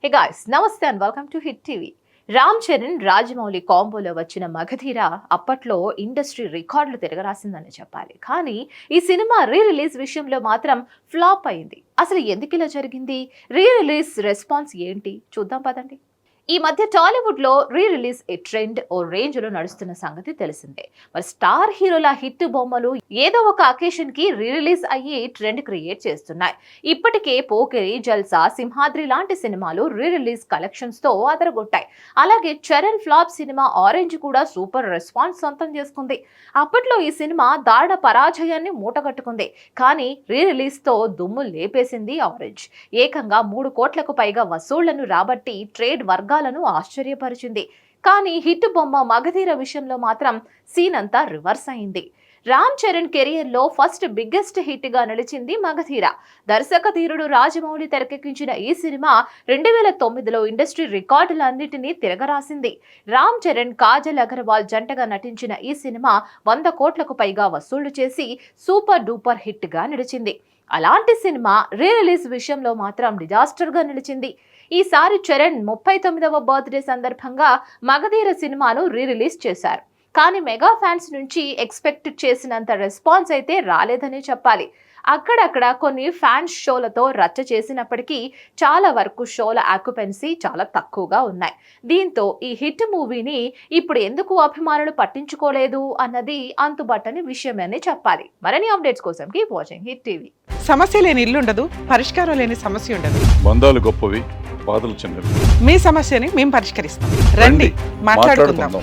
Hey guys, namaste and welcome to Hit TV. Ram Charan Rajamouli కాంబోలో వచ్చిన మగధీర అప్పట్లో industry రికార్డులు తిరగరాసిందని చెప్పాలి. కానీ ఈ సినిమా రీ రిలీజ్ విషయంలో మాత్రం ఫ్లాప్ అయింది. అసలు ఎందుకు ఇలా జరిగింది? రీ రిలీజ్ రెస్పాన్స్ ఏంటి చూద్దాం పదండి. ఈ మధ్య టాలీవుడ్ లో రీ రిలీజ్ ఏ ట్రెండ్ ఓ రేంజ్ లో నడుస్తున్న సంగతి తెలిసిందే. మరి స్టార్ హీరోల హిట్ బొమ్మలు ఏదో ఒక అకేషన్ కి రీ రిలీజ్ అయ్యి ట్రెండ్ క్రియేట్ చేస్తున్నాయి. ఇప్పటికే పోకిరి, జల్సా, సింహాద్రి లాంటి సినిమాలు రీ రిలీజ్ కలెక్షన్స్ తో అదరగొట్టాయి. అలాగే చరణ్ ఫ్లాప్ సినిమా ఆరెంజ్ కూడా సూపర్ రెస్పాన్స్ సొంతం చేసుకుంది. అప్పట్లో ఈ సినిమా దారుణ పరాజయాన్ని మూటగట్టుకుంది. కానీ రీ రిలీజ్ తో దుమ్ము లేపేసింది ఆరెంజ్. ఏకంగా 3 కోట్లకు పైగా వసూళ్లను రాబట్టి ట్రేడ్ వర్గాలను ఆశ్చర్యపరిచింది. కానీ హిట్ బొమ్మ మగధీర విషయంలో మాత్రం సీన్ అంతా రివర్స్ అయింది. రామ్ చరణ్ కెరియర్ లో ఫస్ట్ బిగ్గెస్ట్ హిట్ గా నిలిచింది మగధీర. దర్శక ధీరుడు రాజమౌళి తెరకెక్కించిన ఈ సినిమా 2009లో ఇండస్ట్రీ రికార్డులన్నిటినీ తిరగరాసింది. రామ్ చరణ్, కాజల్ అగర్వాల్ జంటగా నటించిన ఈ సినిమా 100 కోట్లకు పైగా వసూళ్లు చేసి సూపర్ డూపర్ హిట్ గా నిలిచింది. అలాంటి సినిమా రీ రిలీజ్ విషయంలో మాత్రం డిజాస్టర్ గా నిలిచింది. ఈసారి చరణ్ 39వ బర్త్డే సందర్భంగా మగధీర సినిమాను రీ రిలీజ్ చేశారు. కానీ మెగా ఫ్యాన్స్ నుంచి ఎక్స్పెక్ట్ చేసినంత రెస్పాన్స్ అయితే రాలేదనే చెప్పాలి. అక్కడక్కడ కొన్ని ఫ్యాన్స్ షోలతో రచ్చ చేసినప్పటికీ చాలా వరకు షోల ఆక్యుపెన్సీ చాలా తక్కువగా ఉన్నాయి. దీంతో ఈ హిట్ మూవీని ఇప్పుడు ఎందుకు అభిమానులు పట్టించుకోలేదు అన్నది అంతుబట్టని విషయమని చెప్పాలి. మరిన్ని అప్డేట్స్ కోసం కీప్ వాచింగ్ హిట్ టీవీ. సమస్య లేని ఇల్లు ఉండదు, పరిష్కారం లేని సమస్య ఉండదు. బంధాలు గొప్పవి, బాధలు చిన్నవి. మీ సమస్యని మేము పరిష్కరిస్తాం. రండి మాట్లాడుకుందాం.